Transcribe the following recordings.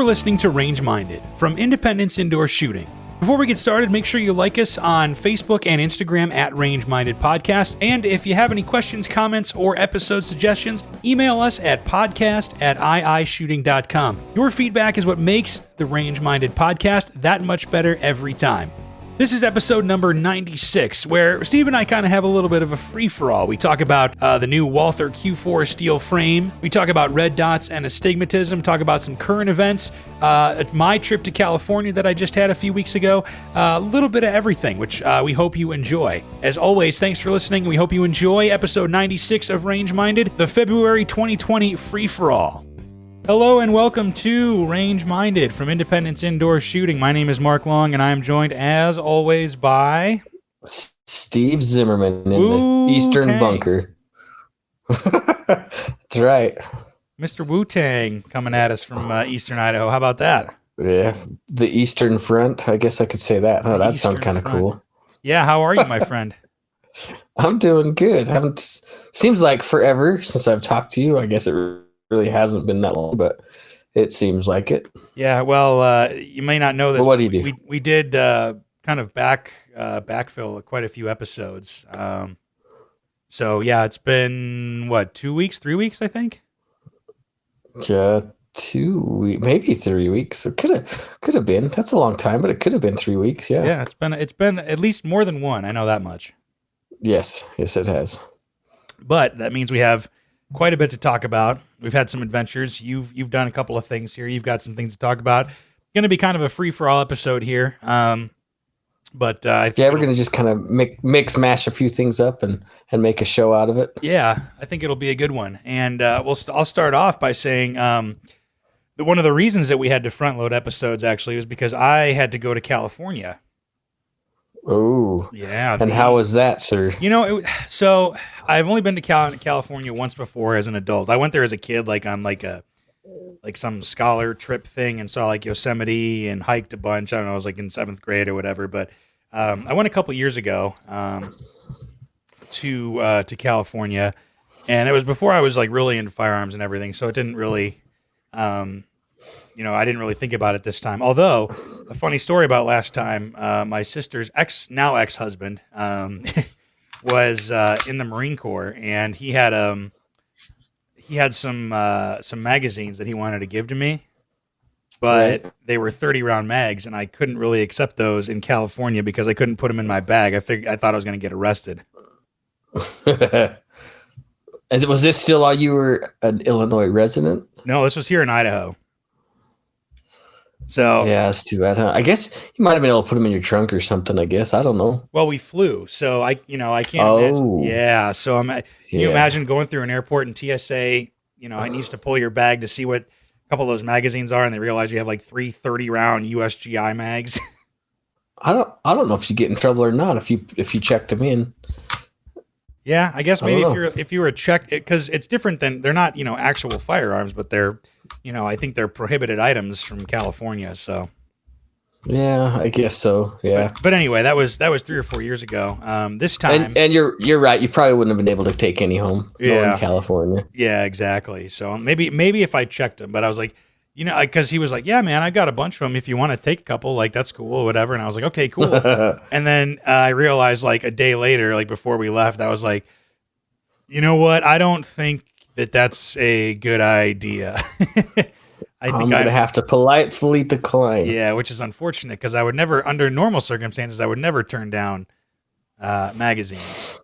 You're listening to Range Minded from Independence Indoor Shooting. Before we get started, make sure you like us on Facebook and Instagram at Range Minded Podcast. And if you have any questions, comments, or episode suggestions, email us at podcast@iishooting.com. Your feedback is what makes the Range Minded Podcast that much better every time. This is episode number 96, where Steve and I kind of have a little bit of a free-for-all. We talk about the new Walther Q4 steel frame. We talk about red dots and astigmatism, talk about some current events, my trip to California that I just had a few weeks ago, a little bit of everything, which we hope you enjoy. As always, thanks for listening. We hope you enjoy episode 96 of Range Minded, the February 2020 free-for-all. Hello and welcome to Range Minded from Independence Indoor Shooting. My name is Mark Long, and I am joined, as always, by Steve Zimmerman in the Eastern Bunker. That's right. Mr. Wu-Tang coming at us from Eastern Idaho. How about that? Yeah, the Eastern Front. I guess I could say that. Oh, that sounds kind of cool. Yeah, how are you, my friend? I'm doing good. Seems like forever since I've talked to you. I guess it really hasn't been that long, but it seems like it. Yeah, well, you may not know this. Well, what do you do? We did kind of backfill quite a few episodes. So yeah, it's been what, 2 weeks, 3 weeks, I think. Yeah, 2 weeks, maybe 3 weeks. It could have been. That's a long time, but it could have been 3 weeks. Yeah. Yeah, it's been at least more than one. I know that much. Yes, it has. But that means we have quite a bit to talk about. We've had some adventures. You've done a couple of things here. You've got some things to talk about. Going to be kind of a free-for-all episode here. But I think we're going to just kind of mash a few things up and make a show out of it. Yeah, I think it'll be a good one. And I'll start off by saying that one of the reasons that we had to front-load episodes actually was because I had to go to California. Oh, yeah. And how was that, sir? So I've only been to California once before as an adult. I went there as a kid, on some scholar trip thing, and saw like Yosemite and hiked a bunch. I don't know, I was like in 7th grade or whatever. But I went a couple years ago to California, and it was before I was like really into firearms and everything. So it didn't really, I didn't really think about it this time. Although a funny story about last time, my sister's ex-husband was in the Marine Corps, and he had some magazines that he wanted to give to me, but they were 30-round mags, and I couldn't really accept those in California because I couldn't put them in my bag. I thought I was going to get arrested. And was this still while you were an Illinois resident? No, this was here in Idaho. So yeah, that's too bad, huh? I guess you might have been able to put them in your trunk or something. I guess I don't know. Well, we flew, so I can't imagine. Yeah, so can you imagine going through an airport and TSA? It needs to pull your bag to see what a couple of those magazines are, and they realize you have like 3 30-round USGI mags. I don't know if you get in trouble or not if you checked them in. Yeah, I guess maybe if you were checked, because it's different than, they're not actual firearms, but they're I think they're prohibited items from California. So yeah, I guess so. Yeah, but anyway, that was 3 or 4 years ago. This time, and you're right. You probably wouldn't have been able to take any home. Yeah, in California. Yeah, exactly. So maybe if I checked them, but I was like, because he was like, yeah, man, I got a bunch of them. If you want to take a couple, like that's cool, or whatever. And I was like, okay, cool. And then I realized like a day later, like before we left, I was like, you know what? I don't think that's a good idea. I'm going to have to politely decline. Yeah, which is unfortunate because I would never, under normal circumstances, I would never turn down magazines.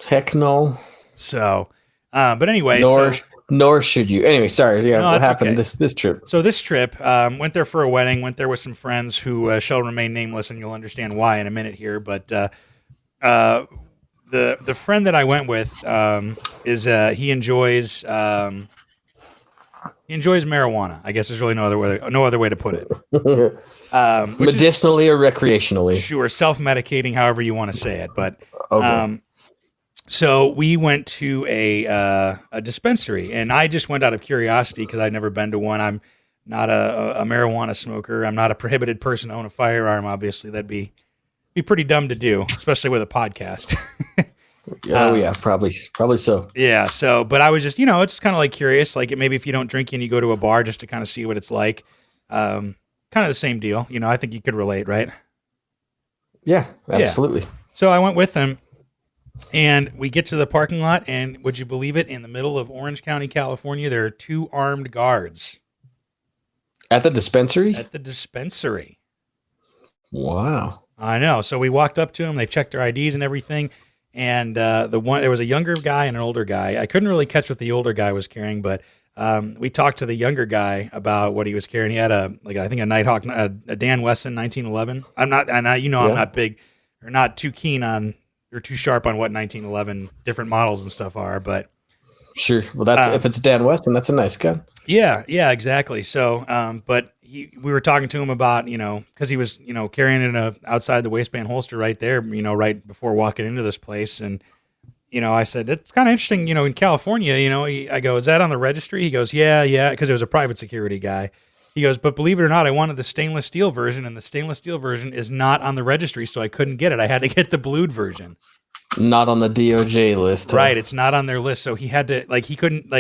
Heck no. So, but anyway. Nor should you. Anyway, sorry. Yeah, no, what happened this trip? So this trip, went there for a wedding, went there with some friends who shall remain nameless, and you'll understand why in a minute here. But the friend that I went with he enjoys marijuana. I guess there's really no other way to put it. Medicinally or recreationally? Sure, self-medicating, however you want to say it. But okay. So we went to a dispensary, and I just went out of curiosity because I'd never been to one. I'm not a marijuana smoker. I'm not a prohibited person to own a firearm. Obviously, that'd be pretty dumb to do, especially with a podcast. Oh yeah, probably so. Yeah. So, but I was just, it's kind of like curious, like maybe if you don't drink and you go to a bar just to kind of see what it's like. Kind of the same deal. I think you could relate, right? Yeah, absolutely. Yeah. So I went with him, and we get to the parking lot, and would you believe it? In the middle of Orange County, California, there are 2 armed guards At the dispensary? at the dispensary. Wow. I know. So we walked up to them. They checked their IDs and everything. And there was a younger guy and an older guy. I couldn't really catch what the older guy was carrying, but we talked to the younger guy about what he was carrying. He had I think a Nighthawk, a Dan Wesson 1911. I'm not big or not too keen on or too sharp on what 1911 different models and stuff are, but sure. Well, that's if it's Dan Weston, that's a nice gun. Yeah, exactly. So, but we were talking to him about, because he was, carrying it outside the waistband holster right there, right before walking into this place. And, I said, it's kind of interesting, in California, I go, is that on the registry? He goes, yeah, because it was a private security guy. He goes, but believe it or not, I wanted the stainless steel version, and the stainless steel version is not on the registry, so I couldn't get it. I had to get the blued version. Not on the DOJ list. Huh? Right, it's not on their list, so he had to, he couldn't,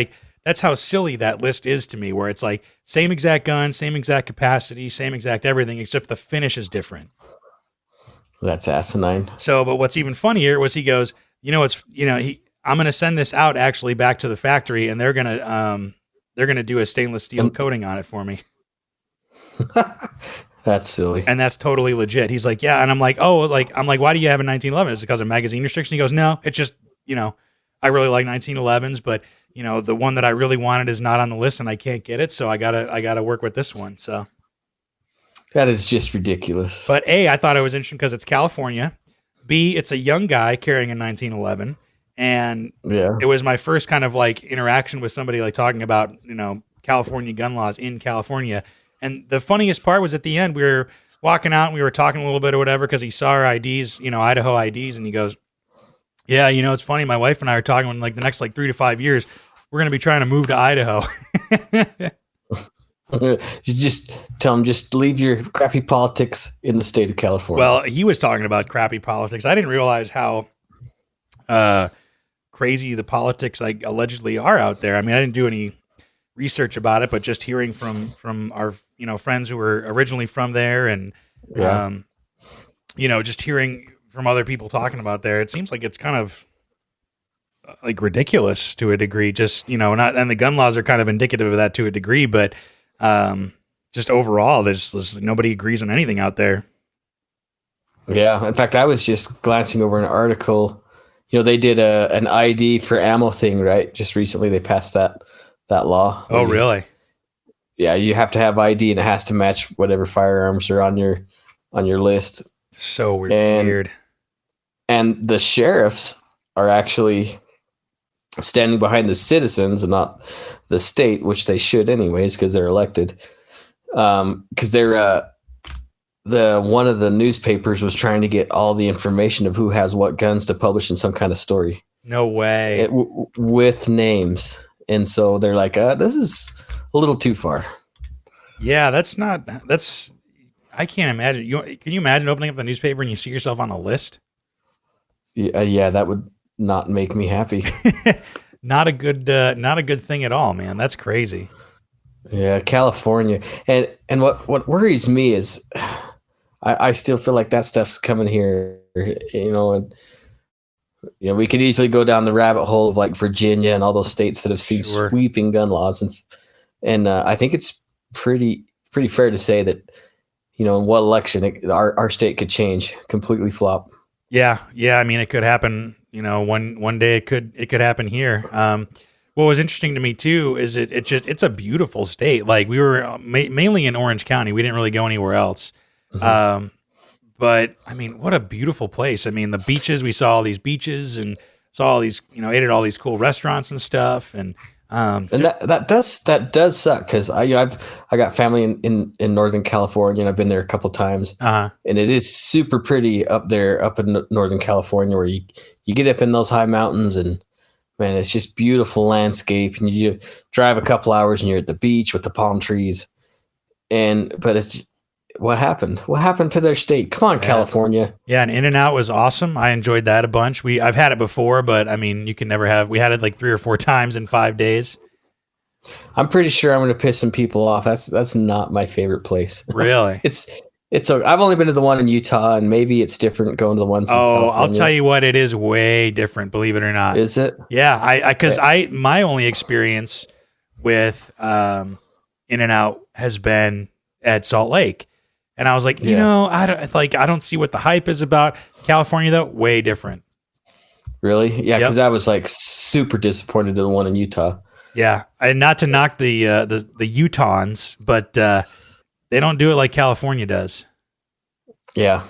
that's how silly that list is to me, where it's like same exact gun, same exact capacity, same exact everything, except the finish is different. That's asinine. So, but what's even funnier was he goes, I'm going to send this out actually back to the factory, and they're going to do a stainless steel coating on it for me. That's silly. And that's totally legit. He's like, yeah. And I'm like, why do you have a 1911? Is it because of magazine restriction? He goes, no, it's just, I really like 1911s, but the one that I really wanted is not on the list and I can't get it. So I gotta work with this one. So that is just ridiculous. But A, I thought it was interesting because it's California. B, it's a young guy carrying a 1911. And it was my first kind of interaction with somebody talking about, California gun laws in California. And the funniest part was at the end, we were walking out and we were talking a little bit or whatever because he saw our IDs, Idaho IDs, and he goes, yeah, it's funny. My wife and I are talking in the next 3 to 5 years, we're going to be trying to move to Idaho. You just tell him, just leave your crappy politics in the state of California. Well, he was talking about crappy politics. I didn't realize how crazy the politics allegedly are out there. I mean, I didn't do any research about it, but just hearing from our friends who were originally from there, and just hearing from other people talking about there, it seems like it's kind of ridiculous to a degree. Just not, and the gun laws are kind of indicative of that to a degree, but just overall, there's nobody agrees on anything out there. Yeah, in fact, I was just glancing over an article. They did an ID for ammo thing, right? Just recently, they passed that law. Oh, really? Yeah, you have to have ID, and it has to match whatever firearms are on your list. So weird. And the sheriffs are actually standing behind the citizens and not the state, which they should anyways because they're elected. Because they're one of the newspapers was trying to get all the information of who has what guns to publish in some kind of story. No way. With names. And so they're like, this is a little too far. Yeah, I can't imagine. Can you imagine opening up the newspaper and you see yourself on a list? Yeah, that would not make me happy. Not a good thing at all, man. That's crazy. Yeah, California. And what worries me is I still feel like that stuff's coming here, and we could easily go down the rabbit hole of Virginia and all those states that have seen sweeping gun laws, and I think it's pretty fair to say that in what election our state could change, completely flop. Yeah. I mean, it could happen. One day it could happen here. What was interesting to me too is it's a beautiful state. We were mainly in Orange County. We didn't really go anywhere else. Mm-hmm. But I mean, what a beautiful place. I mean, the beaches, we saw all these beaches and saw all these, ate at all these cool restaurants and stuff. And that does suck because I got family in Northern California, and I've been there a couple times. And it is super pretty up there, up in Northern California, where you get up in those high mountains, and man, it's just beautiful landscape. And you drive a couple hours and you're at the beach with the palm trees. But it's what happened? What happened to their state? Come on, California. Yeah, and In-N-Out was awesome. I enjoyed that a bunch. I've had it before, but I mean, you can never have. We had it 3 or 4 times in 5 days. I'm pretty sure I'm going to piss some people off. That's not my favorite place. Really? I've only been to the one in Utah, and maybe it's different going to the ones in California. I'll tell you what, it is way different, believe it or not. Is it? Yeah, because my only experience with In-N-Out has been at Salt Lake. And I was like, I don't see what the hype is about. California though, way different. Really? Yeah, because I was like super disappointed in the one in Utah. Yeah, and not to knock the Utahns, but they don't do it like California does. Yeah.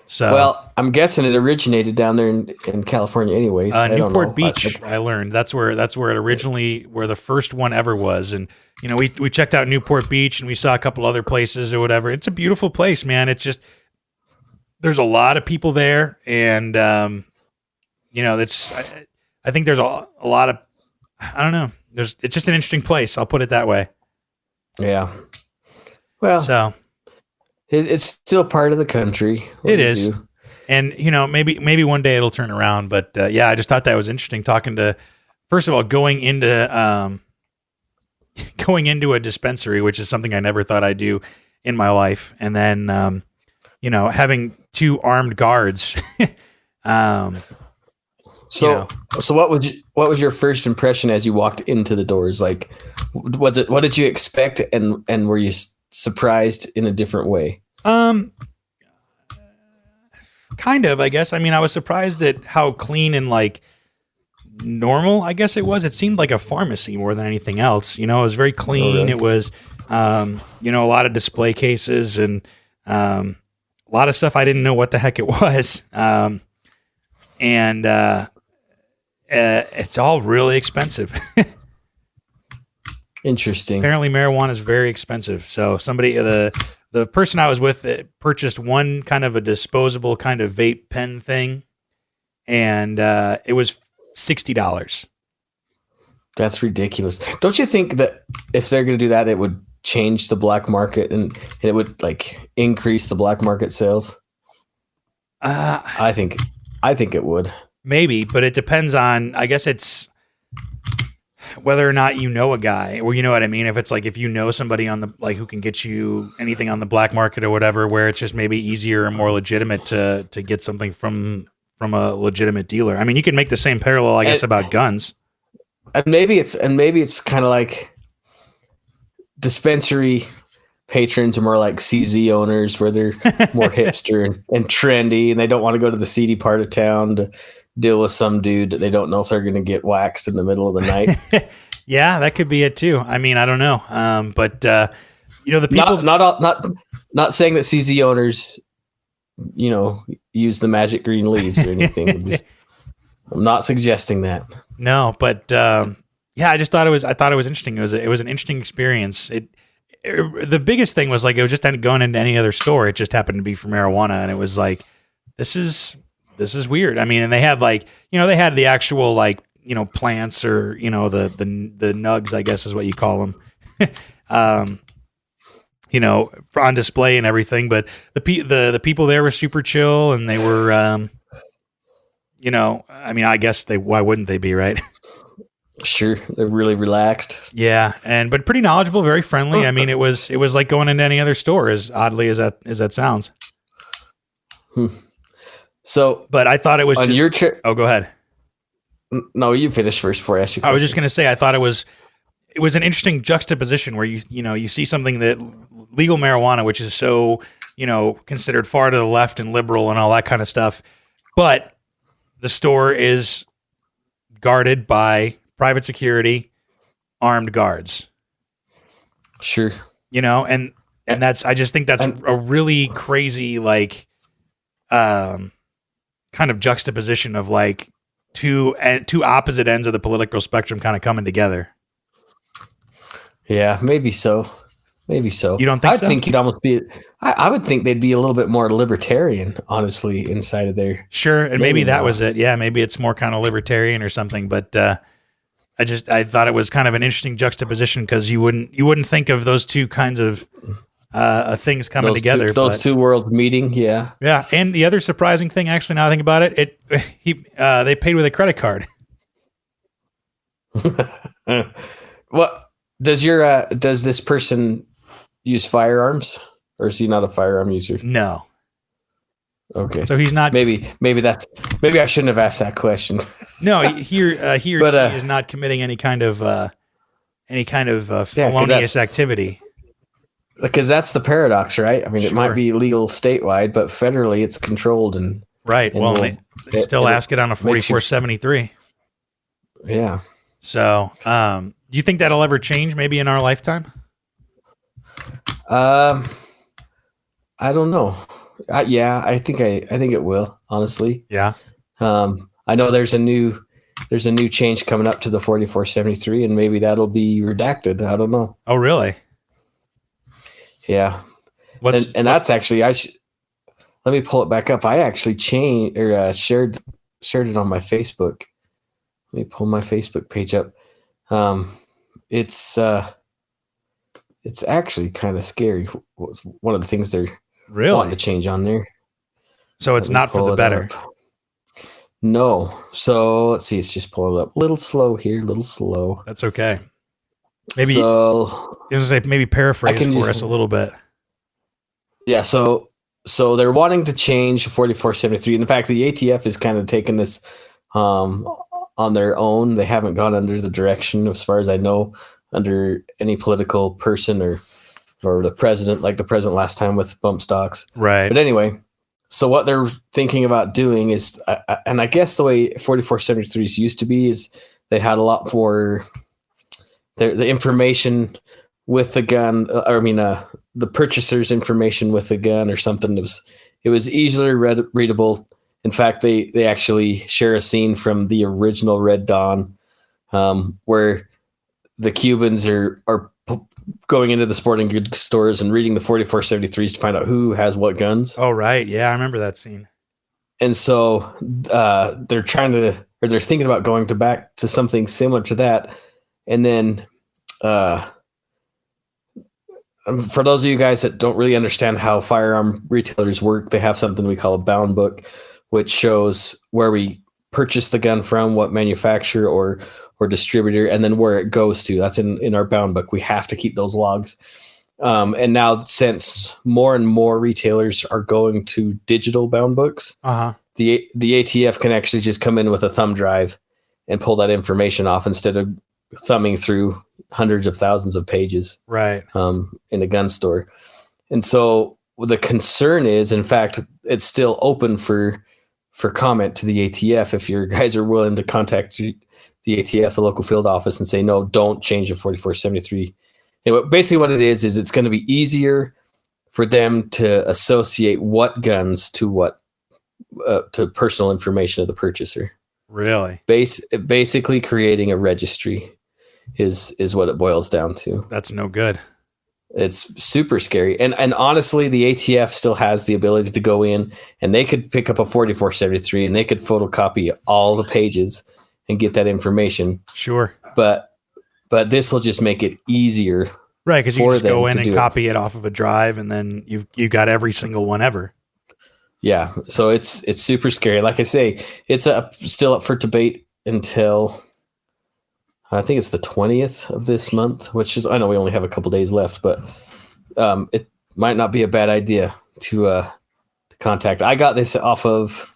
So well, I'm guessing it originated down there in California, anyways. Newport Beach. I learned that's where it originally, where the first one ever was, and we checked out Newport Beach and we saw a couple other places or whatever. It's a beautiful place, man. It's just there's a lot of people there, and I think there's a lot of, I don't know. It's just an interesting place. I'll put it that way. Yeah. Well, so it's still part of the country. It is. And, maybe one day it'll turn around. But I just thought that was interesting first of all, going into a dispensary, which is something I never thought I'd do in my life. And then, having two armed guards. So what was your first impression as you walked into the doors? Like, what did you expect, and were you surprised in a different way? Kind of, I guess. I mean, I was surprised at how clean and like normal, I guess it was. It seemed like a pharmacy more than anything else. It was very clean. Oh, really? It was, a lot of display cases and a lot of stuff I didn't know what the heck it was. It's all really expensive. Interesting. Apparently marijuana is very expensive. So the person I was with purchased one kind of a disposable kind of vape pen thing, and it was $60. That's ridiculous. Don't you think that if they're going to do that, it would change the black market and it would like increase the black market sales? I think it would. Maybe, but it depends on, I guess it's whether or not you know a guy, or you know what I mean? If it's like, if you know somebody on the, like, who can get you anything on the black market or whatever, where it's just maybe easier and more legitimate to get something from a legitimate dealer. I mean, you can make the same parallel, I guess, about guns. And maybe it's kind of like dispensary patrons are more like CZ owners, where they're more hipster and trendy, and they don't want to go to the seedy part of town to deal with some dude that they don't know if they're going to get waxed in the middle of the night. Yeah, that could be it too. I mean, I don't know. But the people not saying that CZ owners, use the magic green leaves or anything. I'm not suggesting that. No, but I just thought it was interesting. It was an interesting experience. The biggest thing was like, it was just going into any other store. It just happened to be for marijuana, and it was like, this is weird. I mean, and they had like, they had the actual like, plants, or the nugs, I guess is what you call them, on display and everything. But the people there were super chill, and they were, I mean, I guess why wouldn't they be, right? Sure, they're really relaxed. Yeah, but pretty knowledgeable, very friendly. I mean, it was like going into any other store, as oddly as that sounds. So, but I thought it was on your trip. Oh, go ahead. No, you finish first before I ask you. I was just going to say, I thought it was an interesting juxtaposition where you see something that legal marijuana, which is so considered far to the left and liberal and all that kind of stuff, but the store is guarded by private security, armed guards. Sure. And that's, I just think that's a really crazy, like, kind of juxtaposition of like two opposite ends of the political spectrum kind of coming together. Yeah, maybe so. You don't think so? I think you'd almost be, I would think they'd be a little bit more libertarian, honestly, inside of there. Sure. And maybe that was it. Yeah. Maybe it's more kind of libertarian or something, but, I thought it was kind of an interesting juxtaposition, because you wouldn't think of those two kinds of things coming together. Those two worlds meeting, yeah. Yeah, and the other surprising thing, actually, now I think about it, they paid with a credit card. What? does this person use firearms, or is he not a firearm user? No. Okay. So he's not. Maybe I shouldn't have asked that question. No, he or she is not committing any kind of felonious activity. Because that's the paradox, right? I mean, Sure. It might be legal statewide, but federally it's controlled and right. Well, they still ask it on a 4473. Yeah. So, do you think that'll ever change? Maybe in our lifetime? I don't know. I think it will. Honestly. Yeah. I know there's a new change coming up to the 4473, and maybe that'll be redacted. I don't know. Oh, really? Yeah. That's actually let me pull it back up. I actually changed or shared it on my Facebook. Let me pull my Facebook page up. It's actually kind of scary. One of the things they're wanting to change on there. So it's not for the better. No. So let's see. It's just pulling up. A little slow here. A little slow. That's okay. Maybe maybe paraphrase for us a little bit. Yeah. So they're wanting to change 4473. In fact, the ATF is kind of taking this on their own. They haven't gone under the direction, as far as I know, under any political person or the president, like the president last time with bump stocks. Right. But anyway, so what they're thinking about doing is, and I guess the way 4473s used to be is they had a lot for the information with the gun. The purchaser's information with the gun or something. It was easily readable. In fact, they actually share a scene from the original Red Dawn, where the Cubans are going into the sporting goods stores and reading the 4473s to find out who has what guns. Oh, right. Yeah, I remember that scene. And so they're thinking about going back to something similar to that. And then for those of you guys that don't really understand how firearm retailers work, they have something we call a bound book, which shows where we purchase the gun from, what manufacturer or distributor, and then where it goes to. That's in our bound book. We have to keep those logs. And now, since more and more retailers are going to digital bound books, the ATF can actually just come in with a thumb drive and pull that information off instead of thumbing through hundreds of thousands of pages, right? In a gun store. And so the concern is, in fact, it's still open for comment to the ATF. If your guys are willing to contact the ATF, the local field office, and say, no, don't change the 4473. And basically what it is it's going to be easier for them to associate what guns to to personal information of the purchaser. Really? Basically creating a registry is what it boils down to. That's no good. It's super scary. And honestly, the ATF still has the ability to go in and they could pick up a 4473 and they could photocopy all the pages and get that information. Sure. But this will just make it easier. Right, because you just go in and copy it off of a drive and then you've got every single one ever. Yeah. So it's super scary. Like I say, it's still up for debate until I think it's the 20th of this month, which is, I know we only have a couple days left, but it might not be a bad idea to contact. I got this off of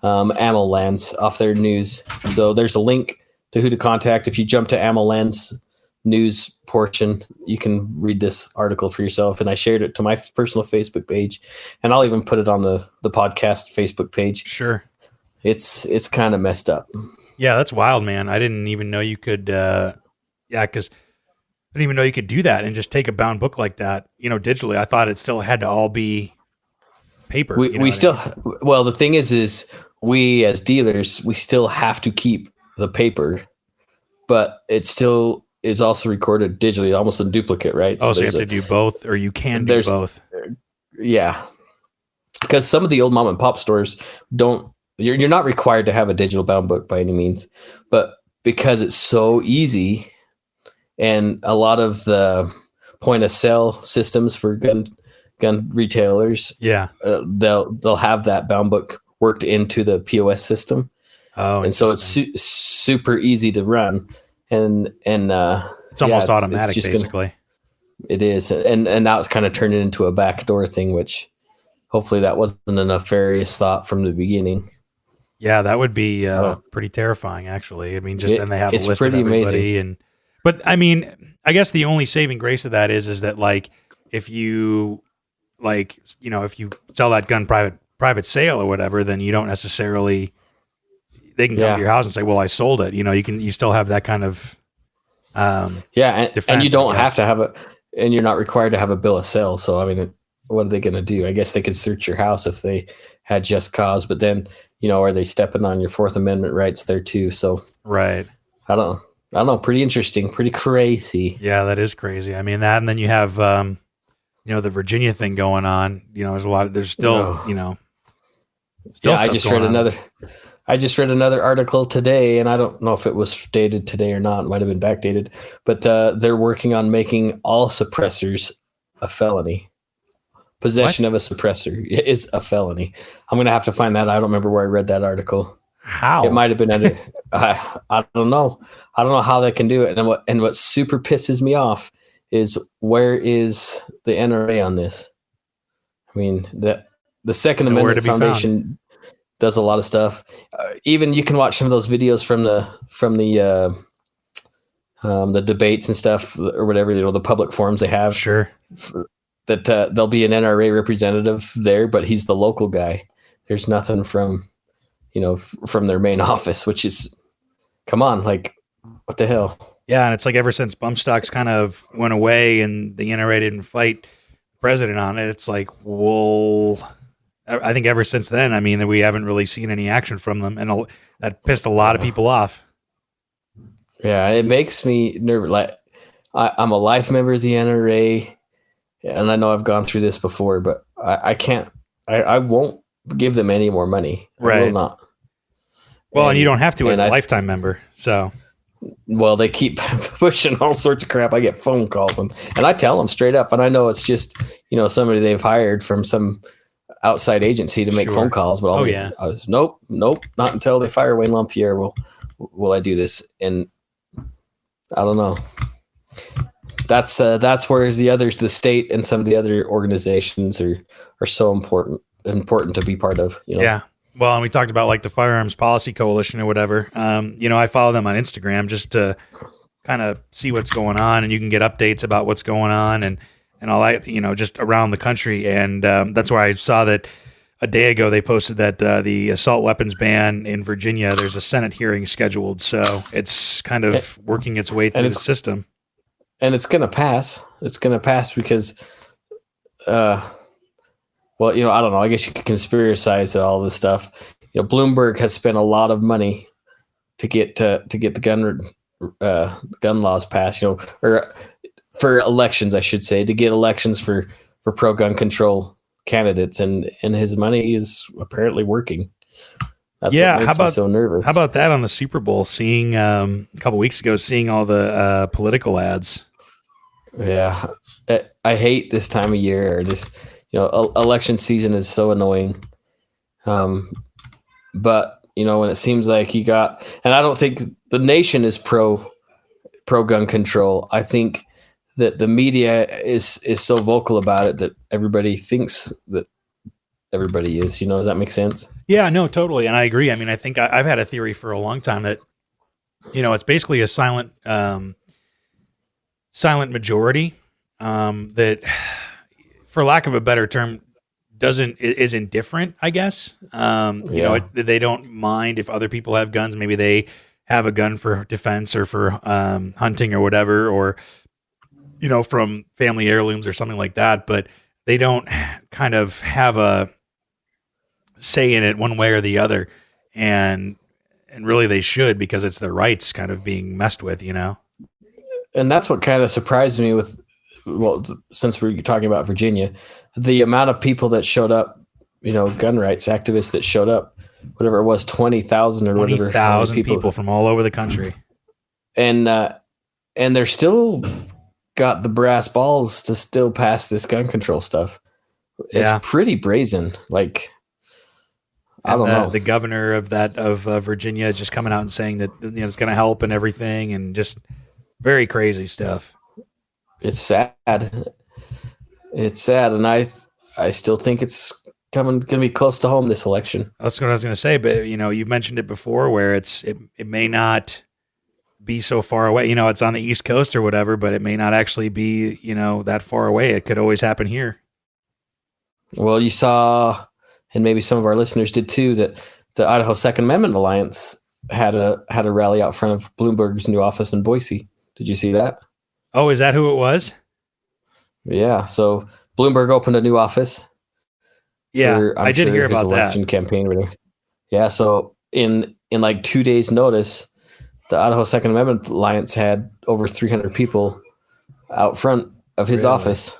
Ammo Lands, off their news. So there's a link to who to contact. If you jump to Ammo Lands news portion, you can read this article for yourself. And I shared it to my personal Facebook page, and I'll even put it on the podcast Facebook page. Sure. It's kind of messed up. Yeah, that's wild, man. I didn't even know you could, because I didn't even know you could do that and just take a bound book like that, digitally. I thought it still had to all be paper. Well, the thing is we as dealers, we still have to keep the paper, but it still is also recorded digitally, almost a duplicate, right? Oh, so you have to do both, or you can do both. Yeah. Because some of the old mom and pop stores don't, you're not required to have a digital bound book by any means, but because it's so easy, and a lot of the point of sale systems for gun retailers, they'll have that bound book worked into the POS system. Oh, and so it's super easy to run, and It's almost automatic, basically. It is. And now it's kind of turning into a backdoor thing, which hopefully that wasn't a nefarious thought from the beginning. Yeah, that would be pretty terrifying, actually. I mean, then they have a list of everybody. Amazing. But I mean, I guess the only saving grace of that is that, like, if you, like, you know, if you sell that gun private sale or whatever, then you don't necessarily, they can come to your house and say, well, I sold it. You know, you still have that kind of defense, and you don't have to have and you're not required to have a bill of sale. So, I mean, what are they going to do? I guess they could search your house if they had just cause, but then, you know, are they stepping on your Fourth Amendment rights there too? So, right. I don't know. Pretty interesting, pretty crazy. Yeah, that is crazy. I mean, that, and then you have, you know, the Virginia thing going on. You know, there's still, you know, I just read another article today, and I don't know if it was dated today or not. It might have been backdated, but they're working on making all suppressors a felony. Possession of a suppressor is a felony. I'm going to have to find that. I don't remember where I read that article. How? It might have been under. I don't know. I don't know how they can do it. And what super pisses me off is, where is the NRA on this? I mean, the Second Amendment Foundation does a lot of stuff. Even you can watch some of those videos from the debates and stuff, or whatever, you know, the public forums they have. Sure. That there'll be an NRA representative there, but he's the local guy. There's nothing from, you know, from their main office, which is, come on, like, what the hell? Yeah, and it's like, ever since bump stocks kind of went away and the NRA didn't fight president on it, it's like, well, I think ever since then, I mean, that we haven't really seen any action from them, and that pissed a lot of people off. Yeah, it makes me nervous. Like, I'm a life member of the NRA, and I know I've gone through this before, but I can't. I won't give them any more money. Right. I will not. Well, and you don't have to as a lifetime member. So, well, they keep pushing all sorts of crap. I get phone calls, and I tell them straight up, and I know it's just, you know, somebody they've hired from some outside agency to make phone calls, but I was nope, not until they fire Wayne LaPierre will I do this. And I don't know. That's where the state and some of the other organizations are so important to be part of, you know? Yeah. Well, and we talked about, like, the Firearms Policy Coalition or whatever. You know, I follow them on Instagram just to kind of see what's going on, and you can get updates about what's going on and all that, you know, just around the country. And that's why I saw that a day ago they posted that the assault weapons ban in Virginia, there's a Senate hearing scheduled. So it's kind of working its way through the system. And it's going to pass. It's going to pass because, well, you know, I don't know. I guess you could conspiracize all this stuff. You know, Bloomberg has spent a lot of money to get the gun laws passed. You know, or for elections, I should say, to get elections for pro-gun control candidates, and his money is apparently working. That's what makes me so nervous. How about that on the Super Bowl? Seeing a couple weeks ago, seeing all the political ads. Yeah, I hate this time of year. Or just, you know, election season is so annoying. But, you know, when it seems like you got, and I don't think the nation is pro gun control. I think that the media is so vocal about it that everybody thinks that everybody is. You know, does that make sense? Yeah, no, totally, and I agree. I mean, I think I've had a theory for a long time that, you know, it's basically a silent majority that, for lack of a better term, is indifferent, I guess. You know, they don't mind if other people have guns. Maybe they have a gun for defense or for hunting or whatever, or, you know, from family heirlooms or something like that. But they don't kind of have a say in it one way or the other. And really they should, because it's their rights kind of being messed with, you know? And that's what kind of surprised me with, well, since we're talking about Virginia, the amount of people that showed up, you know, gun rights activists that showed up, whatever it was, 20,000 or whatever. 20,000 people from all over the country. And they're still got the brass balls to still pass this gun control stuff. It's pretty brazen. Like, I don't know. The governor of Virginia is just coming out and saying that, you know, it's going to help and everything, and just, Very crazy stuff. It's sad. It's sad, and I still think it's going to be close to home this election. That's what I was going to say, but you've mentioned it before, where it may not be so far away. It's on the East Coast or whatever, but it may not actually be that far away. It could always happen here. Well, you saw, and maybe some of our listeners did too, that the Idaho Second Amendment Alliance had a rally out front of Bloomberg's new office in Boise. Did you see that? Oh, is that who it was? Yeah. So Bloomberg opened a new office. Yeah, I did hear about that election campaign. Yeah. So in like 2 days' notice, the Idaho Second Amendment Alliance had over 300 people out front of his office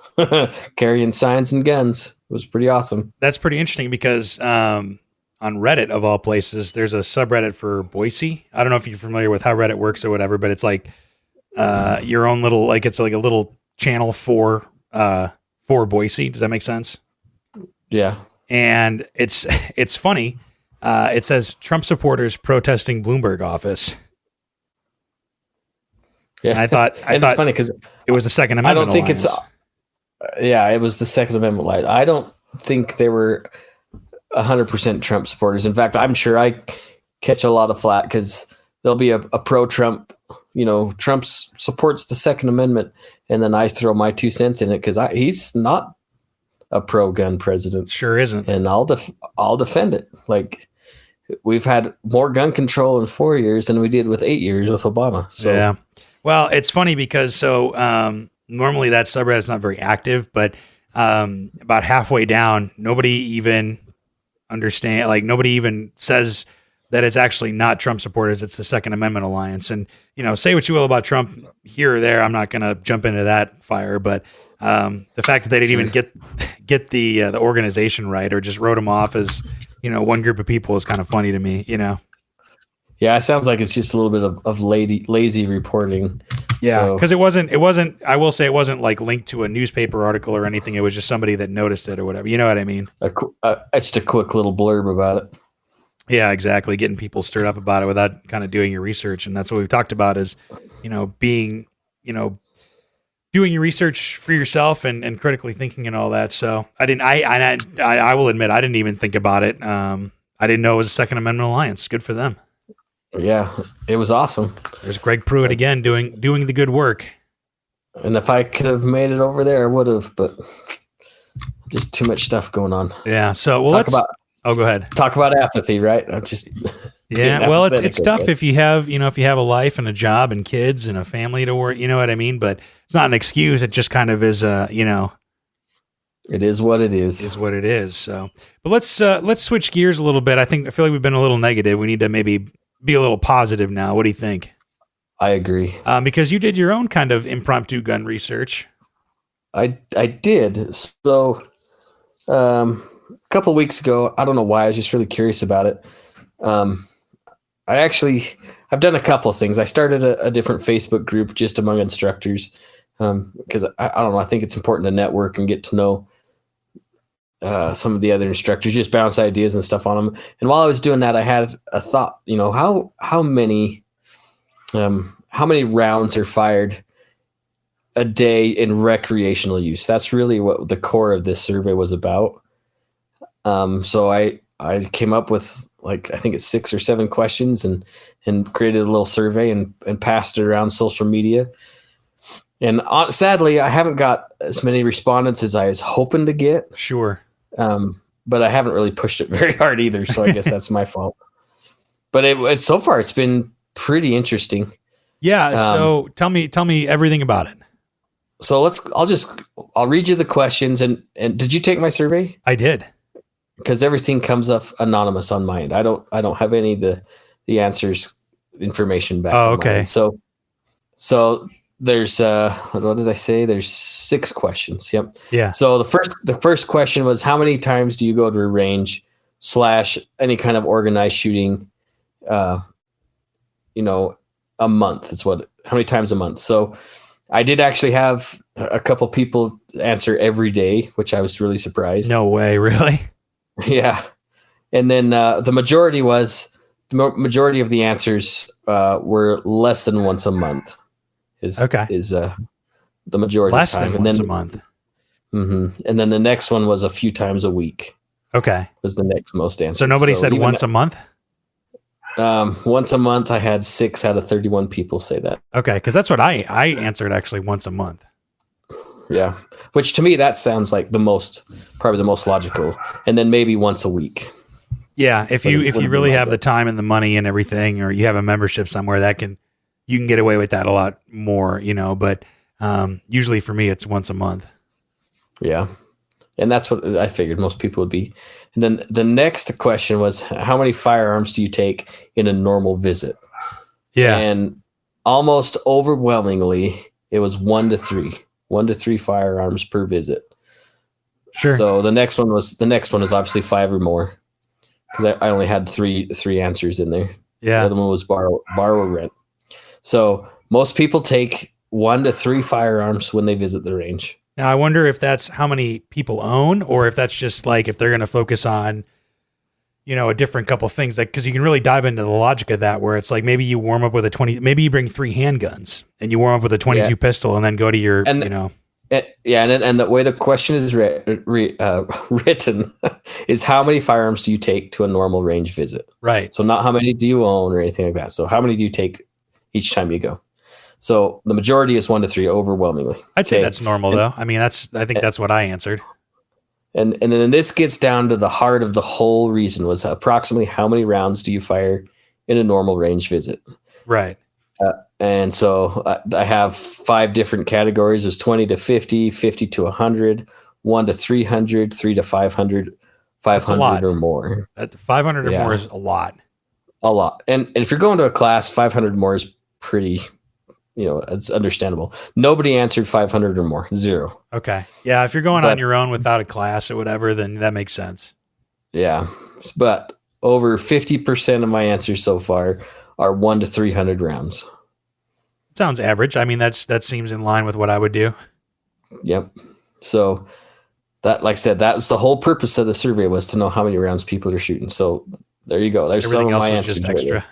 carrying signs and guns. It was pretty awesome. That's pretty interesting because on Reddit, of all places, there's a subreddit for Boise. I don't know if you're familiar with how Reddit works or whatever, but it's like your own little, like it's like a little channel for Boise. Does that make sense? Yeah. And it's funny. It says Trump supporters protesting Bloomberg office. Yeah, and I thought it's funny because it was the Second Amendment. I don't think Alliance. it was the Second Amendment Alliance. I don't think they were 100% Trump supporters. In fact, I'm sure I catch a lot of flack because there'll be a pro-Trump. Trump supports the Second Amendment, and then I throw my 2 cents in it because he's not a pro-gun president. Sure isn't, and I'll defend it. Like, we've had more gun control in 4 years than we did with 8 years with Obama. So yeah. Well, it's funny because normally that subreddit is not very active, but about halfway down, nobody even nobody even says that it's actually not Trump supporters. It's the Second Amendment Alliance. And, say what you will about Trump here or there. I'm not going to jump into that fire, but the fact that they didn't even get the organization right, or just wrote them off as, one group of people, is kind of funny to me, Yeah, it sounds like it's just a little bit of lazy reporting. Yeah, because it wasn't. I will say it wasn't like linked to a newspaper article or anything. It was just somebody that noticed it or whatever. You know what I mean? Just a quick little blurb about it. Yeah, exactly. Getting people stirred up about it without kind of doing your research, and that's what we've talked about is, being, doing your research for yourself and critically thinking and all that. So I will admit I didn't even think about it. I didn't know it was a Second Amendment Alliance. Good for them. Yeah, it was awesome. There's Greg Pruitt again doing the good work. And if I could have made it over there, I would have, but just too much stuff going on. Yeah. So go ahead. Talk about apathy, right? I'm just well, it's tough if you have a life and a job and kids and a family to work. You know what I mean? But it's not an excuse. It just kind of is. It is what it is. Is what it is. So, but let's switch gears a little bit. I feel like we've been a little negative. We need to maybe be a little positive now. What do you think? I agree. Because you did your own kind of impromptu gun research. I did. So, a couple of weeks ago, I don't know why, I was just really curious about it. I've done a couple of things. I started a different Facebook group just among instructors because I don't know. I think it's important to network and get to know some of the other instructors, just bounce ideas and stuff on them. And while I was doing that, I had a thought. How many rounds are fired a day in recreational use? That's really what the core of this survey was about. So I came up with I think it's 6 or 7 questions and created a little survey and passed it around social media. And sadly, I haven't got as many respondents as I was hoping to get. Sure. But I haven't really pushed it very hard either. So I guess that's my fault. But so far it's been pretty interesting. Yeah. So tell me everything about it. So I'll read you the questions and did you take my survey? I did. Because everything comes up anonymous on mine. I don't have any of the answers information back. Oh, okay. So there's what did I say? There's 6 questions. Yep. Yeah. So the first question was, how many times do you go to a range / any kind of organized shooting? A month. How many times a month? So I did actually have a couple people answer every day, which I was really surprised. No way, really? Yeah. And then the majority of the answers were less than once a month. is the majority less of time. than once a month. And then the next one was a few times a week. Okay. Was the next most answered. So nobody said once a month? Once a month, I had 6 out of 31 people say that. Okay, because that's what I answered, actually, once a month. Yeah, which to me, that sounds like probably the most logical. And then maybe once a week. Yeah, if you really have the time and the money and everything, or you have a membership somewhere, you can get away with that a lot more, but usually for me, it's once a month. Yeah. And that's what I figured most people would be. And then the next question was, how many firearms do you take in a normal visit? Yeah. And almost overwhelmingly, it was 1 to 3. 1 to 3 firearms per visit. Sure. So the next one was obviously 5 or more, because I only had three answers in there. Yeah. The other one was borrow or rent. So most people take 1 to 3 firearms when they visit the range. Now, I wonder if that's how many people own, or if that's just like if they're going to focus on, a different couple things. Like, because you can really dive into the logic of that, where it's like maybe you warm up with maybe you bring 3 handguns and you warm up with a 22 pistol, and then go to your, and the way the question is written is how many firearms do you take to a normal range visit? Right. So not how many do you own or anything like that. So how many do you take each time you go? So the majority is 1 to 3 overwhelmingly. I'd say that's normal though. I mean, I think that's what I answered. And then this gets down to the heart of the whole reason, was approximately how many rounds do you fire in a normal range visit? Right. And so I have 5 different categories. There's 20 to 50, 50 to 100, 1 to 300, 3 to 500, 500 or more. 500 or more is a lot. A lot. And if you're going to a class, 500 more is pretty, it's understandable. Nobody answered 500 or more. 0. Okay. Yeah. If you're going on your own without a class or whatever, then that makes sense. Yeah. But over 50% of my answers so far are 1 to 300 rounds. Sounds average. I mean, that seems in line with what I would do. Yep. So that, like I said, that was the whole purpose of the survey, was to know how many rounds people are shooting. So there you go. There's everything some of else my was answers. Just extra.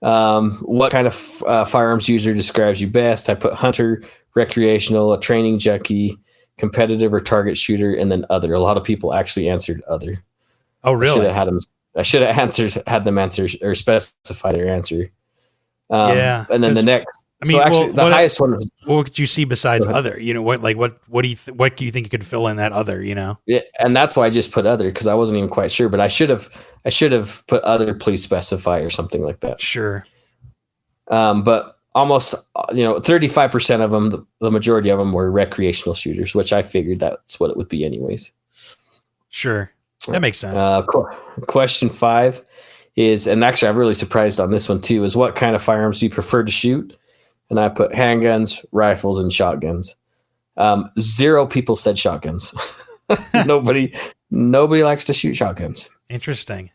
What kind of firearms user describes you best? I put hunter, recreational, a training junkie, competitive or target shooter, and then other. A lot of people actually answered other. Oh, really? I should have had them answer or specify their answer. Yeah. And then the next. I mean, so actually, the highest one. What could you see besides other? What do you think you could fill in that other? Yeah, and that's why I just put other, because I wasn't even quite sure. But I should have put other. Please specify or something like that. Sure. But almost 35% of them, the majority of them were recreational shooters, which I figured that's what it would be anyways. Sure, that makes sense. Question 5 is, and actually I'm really surprised on this one too, is what kind of firearms do you prefer to shoot? And I put handguns, rifles, and shotguns. 0 people said shotguns. Nobody likes to shoot shotguns. Interesting.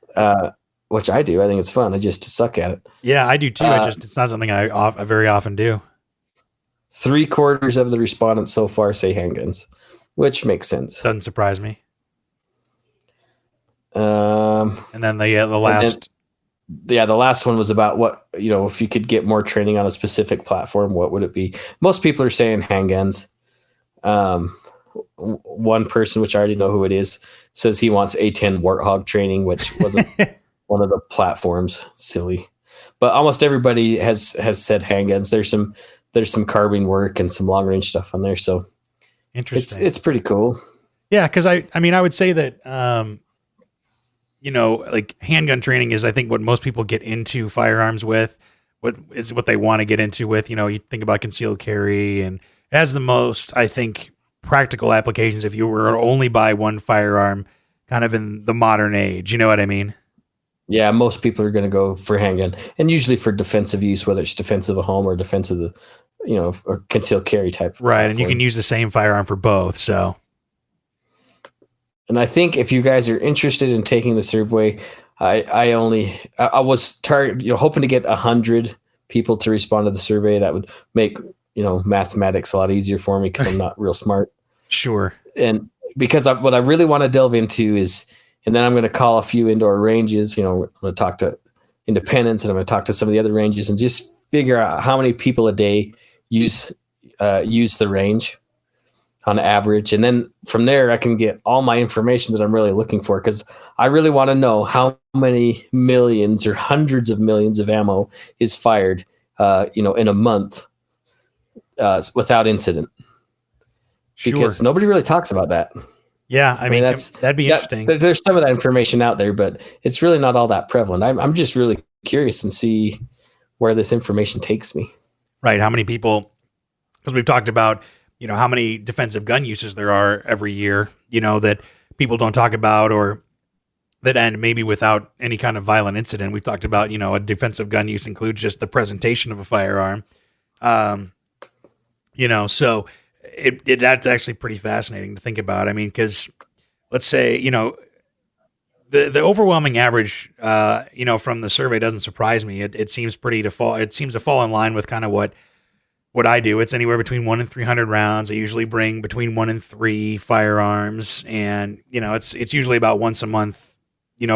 Which I do. I think it's fun. I just suck at it. Yeah, I do too. It's not something I very often do. 3/4 of the respondents so far say handguns, which makes sense. Doesn't surprise me. And then the last. The last one was about what, if you could get more training on a specific platform, what would it be? Most people are saying handguns. One person, which I already know who it is, says he wants A10 Warthog training, which wasn't one of the platforms. Silly. But almost everybody has said handguns. There's some carbine work and some long range stuff on there. So interesting. It's pretty cool. Yeah. Cause I would say that, like handgun training is, I think, what most people get into firearms with, what they want to get into with. You think about concealed carry, and it has the most, I think, practical applications if you were to only buy one firearm kind of in the modern age. You know what I mean? Yeah, most people are going to go for handgun, and usually for defensive use, whether it's defense of a home or defense of the, or concealed carry type. Right, platform. And you can use the same firearm for both, so... And I think if you guys are interested in taking the survey, I was hoping to get 100 people to respond to the survey. That would make mathematics a lot easier for me, because I'm not real smart. Sure. And because what I really want to delve into is, and then I'm going to call a few indoor ranges. I'm going to talk to independents, and I'm going to talk to some of the other ranges, and just figure out how many people a day use the range on average. And then from there, I can get all my information that I'm really looking for, because I really want to know how many millions or hundreds of millions of ammo is fired, in a month without incident. Sure. Because nobody really talks about that. Yeah, I mean that'd be interesting. There's some of that information out there, but it's really not all that prevalent. I'm just really curious and see where this information takes me. Right. How many people, because we've talked about, how many defensive gun uses there are every year, that people don't talk about, or that end maybe without any kind of violent incident. We've talked about, a defensive gun use includes just the presentation of a firearm. So that's actually pretty fascinating to think about. I mean, because let's say, the overwhelming average, from the survey doesn't surprise me. It seems to fall in line with kind of what I do. It's anywhere between 1 and 300 rounds. I usually bring between 1 and 3 firearms, and it's usually about once a month,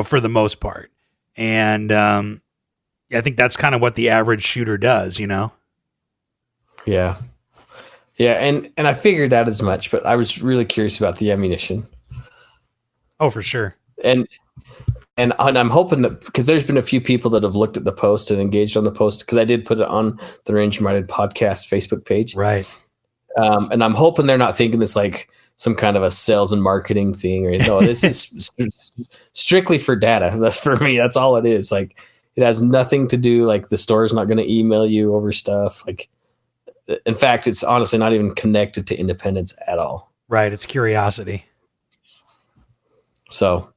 for the most part. And I think that's kind of what the average shooter does. Yeah, and I figured that as much, but I was really curious about the ammunition. Oh, for sure. And I'm hoping that, because there's been a few people that have looked at the post and engaged on the post, because I did put it on the Range Minded Podcast Facebook page. Right. And I'm hoping they're not thinking this like some kind of a sales and marketing thing, or no, this is strictly for data. That's for me. That's all it is. Like, it has nothing to do, like the store is not going to email you over stuff. Like, in fact, it's honestly not even connected to independence at all. Right. It's curiosity. So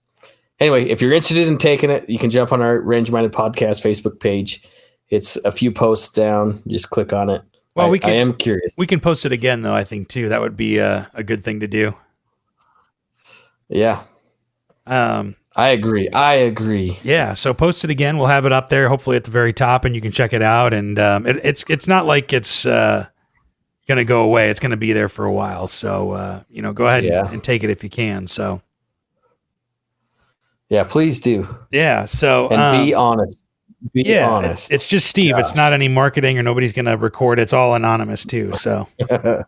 anyway, if you're interested in taking it, you can jump on our Range Minded Podcast Facebook page. It's a few posts down. Just click on it. Well, I am curious. We can post it again, though, I think, too. That would be a good thing to do. Yeah. I agree. Yeah, so post it again. We'll have it up there, hopefully at the very top, and you can check it out. And it's not like it's going to go away. It's going to be there for a while. So, go ahead and take it if you can. So. Yeah, please do. Yeah. So and be honest. Be honest. It's just Steve. Gosh. It's not any marketing, or nobody's going to record. It's all anonymous too. So it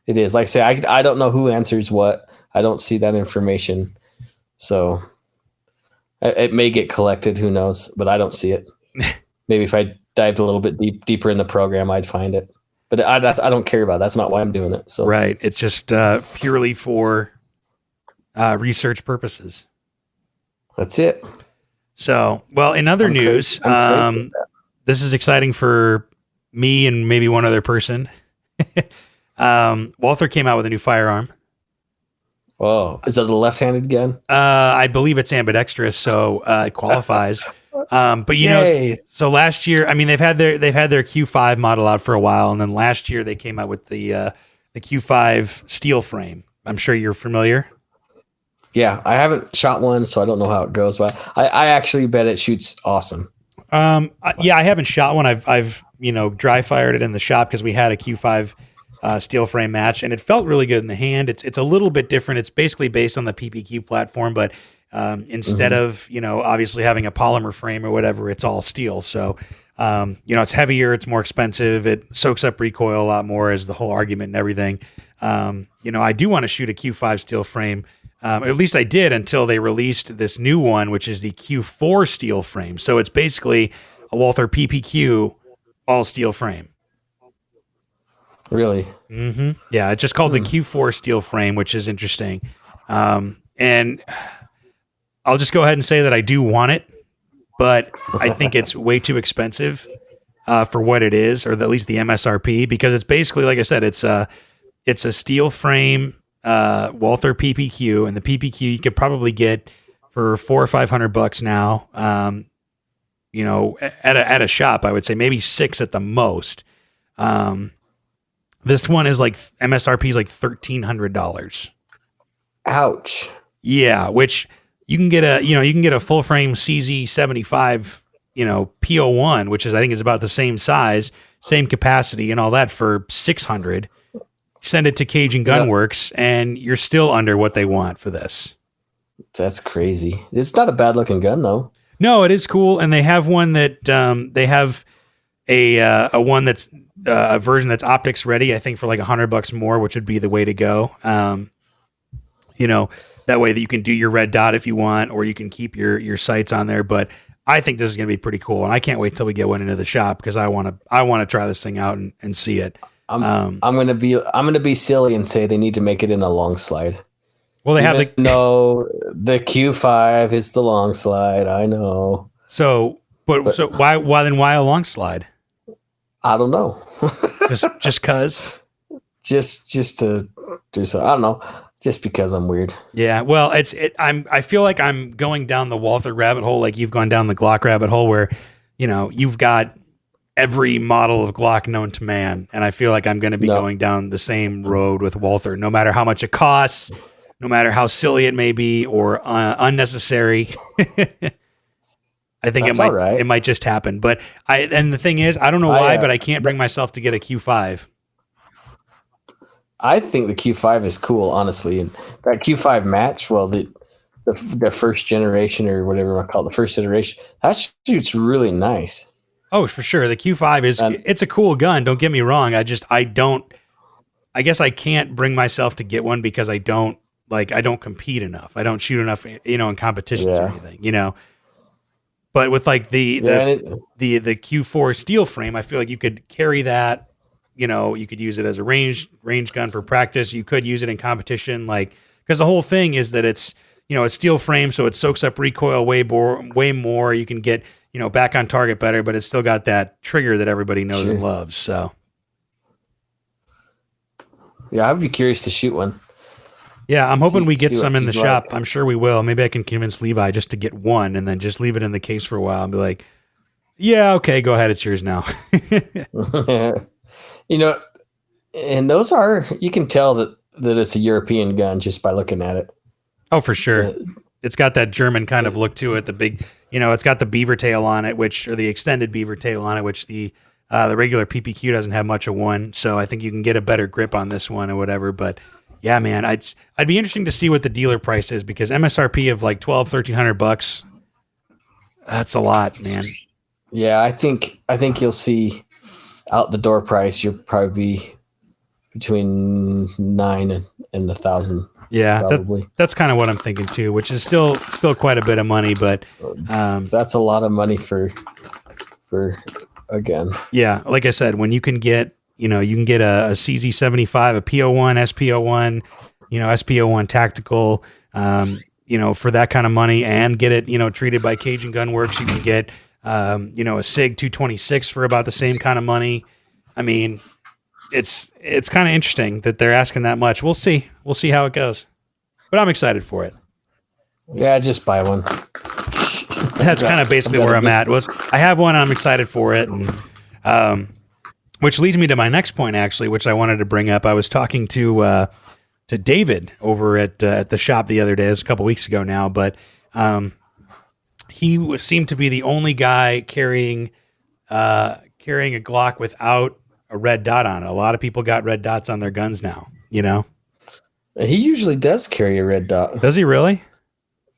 is. Like I say, I don't know who answers what. I don't see that information. So it may get collected. Who knows? But I don't see it. Maybe if I dived a little bit deeper in the program, I'd find it. But I don't care about it. That's not why I'm doing it. So right. It's just purely for research purposes. That's it. So, well, in other news, this is exciting for me and maybe one other person. Walther came out with a new firearm. Oh, is it a left-handed gun? I believe it's ambidextrous, so it qualifies. But so last year, I mean, they've had their Q5 model out for a while, and then last year they came out with the Q5 steel frame. I'm sure you're familiar. Yeah, I haven't shot one, so I don't know how it goes, but I actually bet it shoots awesome. I haven't shot one. I've dry fired it in the shop because we had a Q5 steel frame match, and it felt really good in the hand. It's a little bit different. It's basically based on the PPQ platform, but instead of obviously having a polymer frame or whatever, it's all steel. So it's heavier, it's more expensive, it soaks up recoil a lot more, as the whole argument and everything. I do want to shoot a Q5 steel frame. At least I did until they released this new one, which is the Q4 steel frame. So it's basically a Walther PPQ all steel frame. Really? Mm-hmm. Yeah, it's just called the Q4 steel frame, which is interesting. And I'll just go ahead and say that I do want it, but I think it's way too expensive for what it is, or at least the MSRP, because it's basically, like I said, it's a steel frame Walther PPQ, and the PPQ you could probably get for $400 or $500 now. At a shop, I would say maybe $600 at the most. This one is like MSRP is like $1,300. Ouch. Yeah, which you can get a full frame CZ75, PO1, which I think is about the same size, same capacity, and all that for $600. Send it to Cajun Gunworks, and you're still under what they want for this. That's crazy. It's not a bad looking gun, though. No, it is cool, and they have one that a one that's a version that's optics ready, I think for like $100 more, which would be the way to go. That way that you can do your red dot if you want, or you can keep your sights on there. But I think this is going to be pretty cool, and I can't wait till we get one into the shop because I want to try this thing out and see it. I'm gonna be silly and say they need to make it in a long slide. Well, they have the Q5 is the long slide. I know. So why a long slide? I don't know. just cause. Just to do so. I don't know. Just because I'm weird. Yeah. Well, I feel like I'm going down the Walther rabbit hole, like you've gone down the Glock rabbit hole, where you've got every model of Glock known to man, and I feel like I'm going to be going down the same road with Walther, no matter how much it costs, no matter how silly it may be or unnecessary. I think it might just happen. But and the thing is, I don't know why, but I can't bring myself to get a Q5. I think the Q5 is cool, honestly, and that Q5 match. Well, the first generation or whatever you want to call it, the first iteration, that shoots really nice. Oh, for sure. The Q5 it's a cool gun. Don't get me wrong. I guess I can't bring myself to get one because I don't compete enough. I don't shoot enough, in competitions or anything, But with like the Q4 steel frame, I feel like you could carry that. You could use it as a range gun for practice. You could use it in competition, because the whole thing is that it's a steel frame, so it soaks up recoil way more. You can get back on target better, but it's still got that trigger that everybody knows and loves. So, yeah, I'd be curious to shoot one. Yeah, I'm hoping we get some in the shop. I'm sure we will. Maybe I can convince Levi just to get one and then just leave it in the case for a while and be like, yeah, okay, go ahead. It's yours now. And those you can tell that it's a European gun just by looking at it. Oh, for sure. It's got that German kind of look to it. The big, it's got the beaver tail on it, or the extended beaver tail on it, which the regular PPQ doesn't have much of one. So I think you can get a better grip on this one or whatever. But yeah, man, I'd be interesting to see what the dealer price is, because MSRP of like $1,200-$1,300, that's a lot, man. Yeah, I think you'll see out the door price. You'll probably be between $9,000 and $1,000. Yeah, that's kind of what I'm thinking too, which is still quite a bit of money, but that's a lot of money for again. Yeah, like I said, when you can get a CZ75, a PO1, SPO1, SPO1 tactical, for that kind of money, and get it, treated by Cajun Gun Works, you can get a SIG 226 for about the same kind of money. I mean, it's kind of interesting that they're asking that much. We'll see how it goes, but I'm excited for it. Yeah, just buy one. That's kind of basically where I'm at. I have one, and I'm excited for it, and which leads me to my next point, actually, which I wanted to bring up. I was talking to David over at the shop the other day. It was a couple weeks ago now, but he seemed to be the only guy carrying a Glock without a red dot on it. A lot of people got red dots on their guns now, He usually does carry a red dot. Does he really?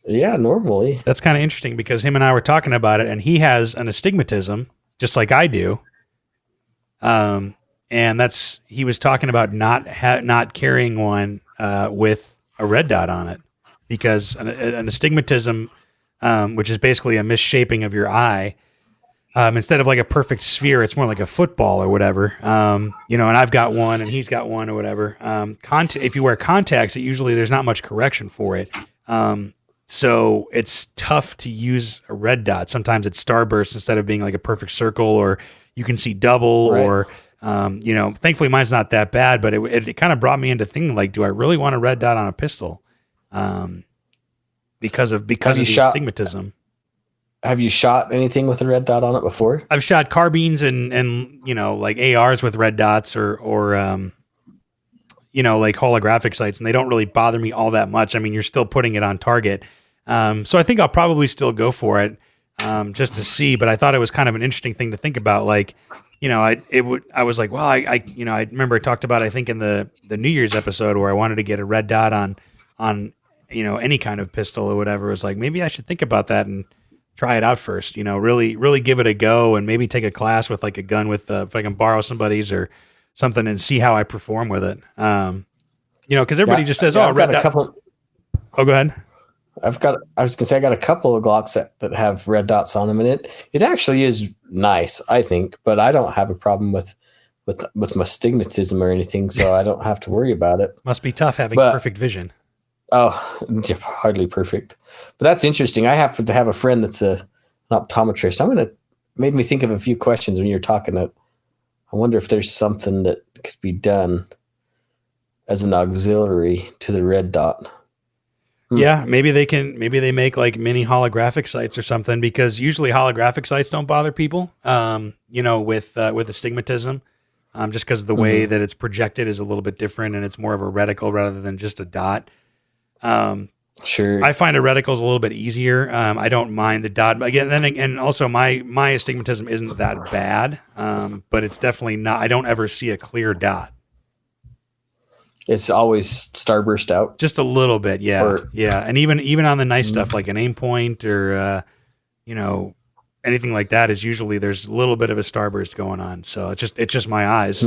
Yeah, normally. That's kind of interesting, because him and I were talking about it, and he has an astigmatism, just like I do. And he was talking about not carrying one with a red dot on it, because an astigmatism, which is basically a misshaping of your eye, instead of like a perfect sphere, it's more like a football or whatever. And I've got one and he's got one or whatever. If you wear contacts, there's not much correction for it. So it's tough to use a red dot. Sometimes it's starburst instead of being like a perfect circle, or you can see double, right. Or, thankfully mine's not that bad, but it kind of brought me into thinking, like, do I really want a red dot on a pistol? Because of the astigmatism. Have you shot anything with a red dot on it before? I've shot carbines and like ARs with red dots or like holographic sights, and they don't really bother me all that much. I mean, you're still putting it on target. So I think I'll probably still go for it just to see, but I thought it was kind of an interesting thing to think about. Like, I was like, well, I remember I talked about, I think in the New Year's episode, where I wanted to get a red dot on any kind of pistol or whatever. It was like, maybe I should think about that and try it out first. Really give it a go, and maybe take a class with like a gun with if I can borrow somebody's or something and see how I perform with it. Because everybody just says, I've red got a dot. couple. Oh, go ahead. I was gonna say I got a couple of Glocks that have red dots on them, and it actually is nice, I think. But I don't have a problem with my astigmatism or anything, so I don't have to worry about it. Must be tough having perfect vision. Oh, hardly perfect. But that's interesting. I happen to have a friend that's an optometrist. Made me think of a few questions when you're talking. I wonder if there's something that could be done as an auxiliary to the red dot. Yeah, maybe they make like mini holographic sights or something, because usually holographic sights don't bother people, with astigmatism, just because the way that it's projected is a little bit different, and it's more of a reticle rather than just a dot. Sure. I find a reticle is a little bit easier. I don't mind the dot. Again, and also my astigmatism isn't that bad, but it's definitely not. I don't ever see a clear dot. It's always starburst out. Just a little bit, yeah. And even on the nice stuff like an aim point or anything like that, is usually there's a little bit of a starburst going on. So it's just my eyes.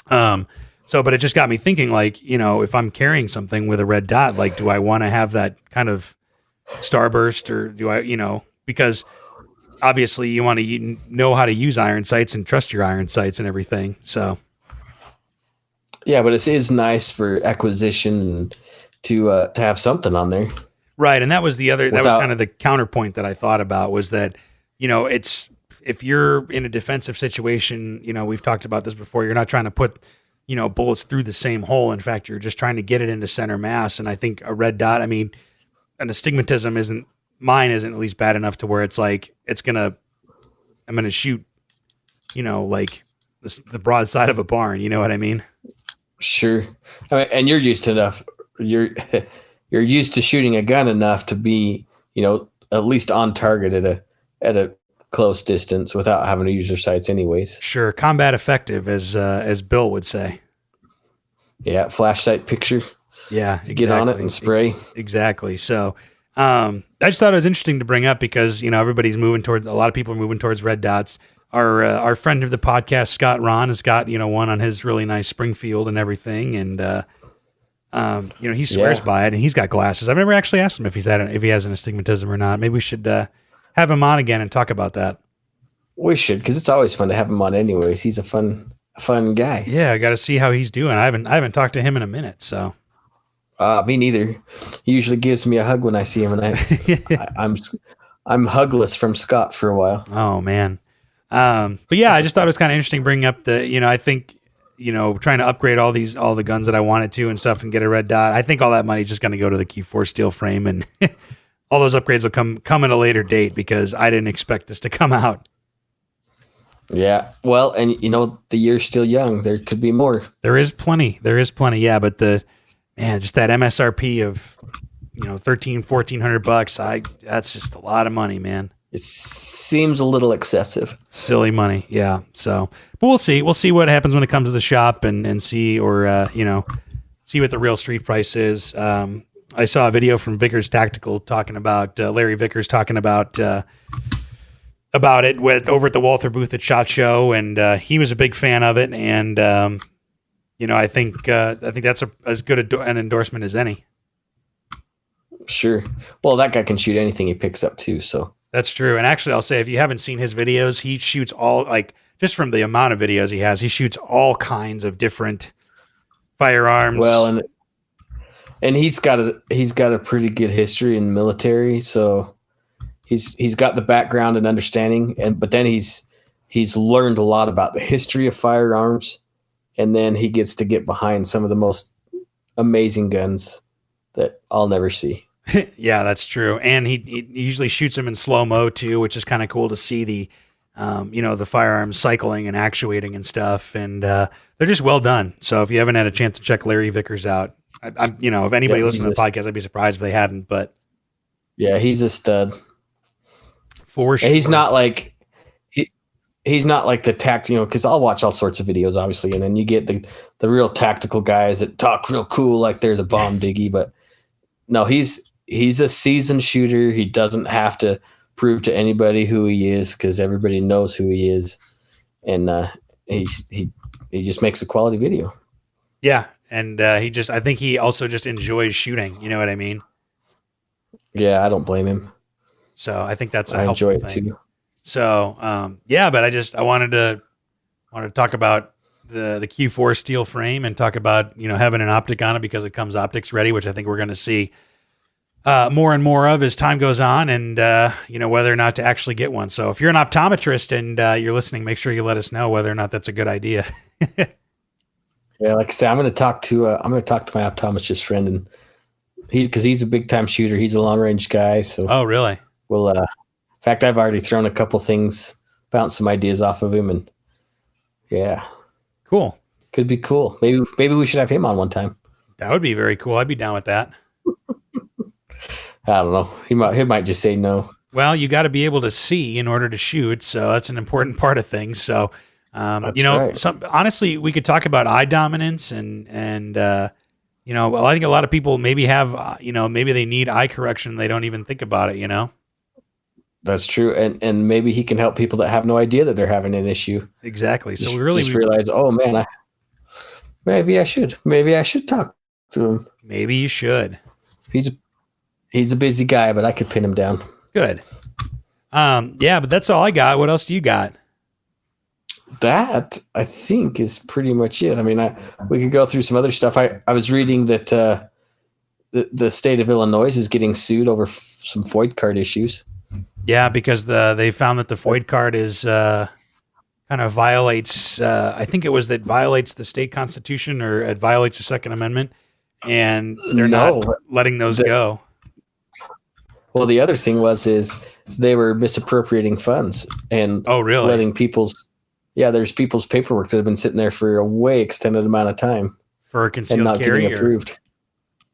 But it just got me thinking, like, if I'm carrying something with a red dot, like, do I want to have that kind of starburst, or do I, because obviously you want to know how to use iron sights and trust your iron sights and everything. So. Yeah, but it is nice for acquisition to have something on there. Right, and that was that was kind of the counterpoint that I thought about, was that, it's, if you're in a defensive situation, we've talked about this before, you're not trying to put, bullets through the same hole. In fact, you're just trying to get it into center mass. And I think a red dot, an astigmatism isn't at least bad enough to where it's like, I'm going to shoot, like the broad side of a barn. You know what I mean? Sure. And you're used to enough. You're used to shooting a gun enough to be, at least on target at a close distance without having to use your sights anyways. Sure. Combat effective, as Bill would say. Yeah. Flash sight picture. Yeah. Exactly. Get on it and spray. Exactly. So, I just thought it was interesting to bring up because, a lot of people are moving towards red dots. Our friend of the podcast, Scott Ron, has got, one on his really nice Springfield and everything. And, he swears by it, and he's got glasses. I've never actually asked him if he has an astigmatism or not. Maybe we should have him on again and talk about that. We should, because it's always fun to have him on anyways. He's a fun guy. Yeah, I got to see how he's doing. I haven't talked to him in a minute, so. Me neither. He usually gives me a hug when I see him, and I'm hugless from Scott for a while. Oh man. But yeah, I just thought it was kind of interesting bringing up I think, trying to upgrade all the guns that I wanted to and stuff and get a red dot. I think all that money is just going to go to the Q4 steel frame, and all those upgrades will come at a later date because I didn't expect this to come out. Yeah. Well, and the year's still young. There could be more. There is plenty. Yeah. But just that MSRP of, $1,400, that's just a lot of money, man. It seems a little excessive. Silly money, yeah. So, but we'll see. We'll see what happens when it comes to the shop and see, or see what the real street price is. I saw a video from Vickers Tactical talking about Larry Vickers talking about it over at the Walther booth at SHOT Show, and he was a big fan of it. And I think that's as good an endorsement as any. Sure. Well, that guy can shoot anything he picks up too. So. That's true. And actually, I'll say, if you haven't seen his videos, he shoots just from the amount of videos he has, he shoots all kinds of different firearms. Well, and he's got a pretty good history in military, so he's got the background and understanding, but then he's learned a lot about the history of firearms, and then he gets to get behind some of the most amazing guns that I'll never see. Yeah, that's true. And he usually shoots them in slow-mo too, which is kind of cool to see the firearms cycling and actuating and stuff. And they're just well done. So if you haven't had a chance to check Larry Vickers out, if anybody listening to the podcast, I'd be surprised if they hadn't. But yeah, he's a stud. For sure. And he's not like the because I'll watch all sorts of videos, obviously, and then you get the real tactical guys that talk real cool like there's a bomb diggy, but no, he's a seasoned shooter. He doesn't have to prove to anybody who he is, because everybody knows who he is, and he just makes a quality video. Yeah, and I think he also just enjoys shooting. You know what I mean? Yeah, I don't blame him. So I think that's I enjoy it too. So but I wanted to talk about the Q4 steel frame and talk about having an optic on it, because it comes optics ready, which I think we're going to see more and more of as time goes on, and whether or not to actually get one. So if you're an optometrist and you're listening, make sure you let us know whether or not that's a good idea. Yeah, like I said, I'm going to talk to my optometrist friend, and he's a big time shooter. He's a long range guy. So oh, really? Well, in fact, I've already thrown a couple things, bounced some ideas off of him, and yeah, cool. Could be cool. Maybe we should have him on one time. That would be very cool. I'd be down with that. I don't know. He might just say no. Well, you got to be able to see in order to shoot, so that's an important part of things. So, right. Honestly, we could talk about eye dominance and I think a lot of people maybe have, maybe they need eye correction. They don't even think about it, That's true. And maybe he can help people that have no idea that they're having an issue. Exactly. So we realize, oh man, maybe I should talk to him. Maybe you should. He's a busy guy, but I could pin him down. Good. But that's all I got. What else do you got? That, I think, is pretty much it. I mean, we could go through some other stuff. I was reading that the state of Illinois is getting sued over some FOID card issues. Yeah, because they found that the FOID card is kind of violates. I think it was that violates the state constitution, or it violates the Second Amendment, and they're not letting those go. Well, the other thing is they were misappropriating funds and letting there's people's paperwork that have been sitting there for a way extended amount of time for concealed and not carry getting approved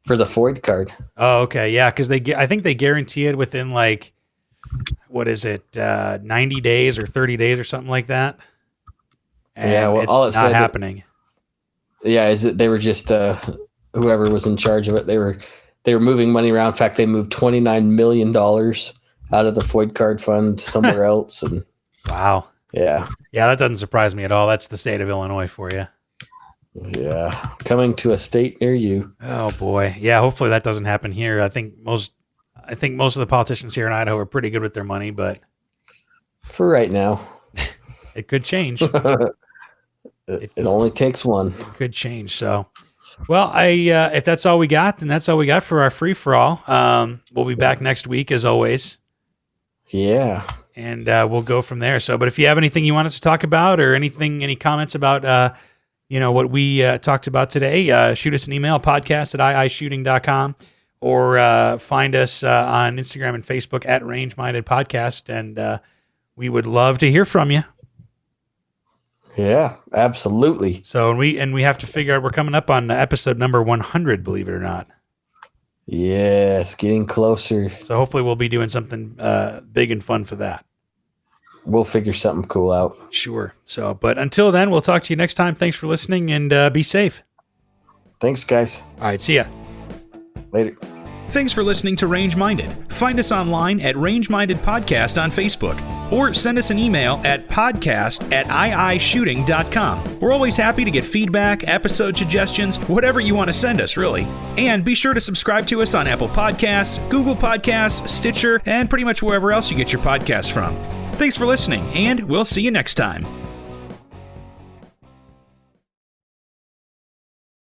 for the FOID card. Oh, okay, yeah, because I think they guarantee it within 90 days or 30 days or something like that. And it's all not happening. Is that they were just whoever was in charge of it. They were moving money around. In fact, they moved $29 million out of the FOID card fund somewhere else. And wow. Yeah. Yeah, that doesn't surprise me at all. That's the state of Illinois for you. Yeah. Coming to a state near you. Oh boy. Yeah, hopefully that doesn't happen here. I think most of the politicians here in Idaho are pretty good with their money, but for right now, it could change. It only takes one. It could change. So, well, if that's all we got, then that's all we got for our free for all. We'll be back next week as always. Yeah. And we'll go from there. So, but if you have anything you want us to talk about, or any comments about, what we talked about today, shoot us an email, podcast@iishooting.com, or find us on Instagram and Facebook at Range Minded Podcast. And we would love to hear from you. Yeah, absolutely. So, and we have to figure out, we're coming up on episode number 100, believe it or not. Yes, getting closer. So hopefully we'll be doing something big and fun for that. We'll figure something cool out. Sure. So, but until then, we'll talk to you next time. Thanks for listening, and be safe. Thanks, guys. All right, see ya. Later. Thanks for listening to Range Minded. Find us online at Range Minded Podcast on Facebook, or send us an email at podcast@iishooting.com. We're always happy to get feedback, episode suggestions, whatever you want to send us, really. And be sure to subscribe to us on Apple Podcasts, Google Podcasts, Stitcher, and pretty much wherever else you get your podcasts from. Thanks for listening, and we'll see you next time.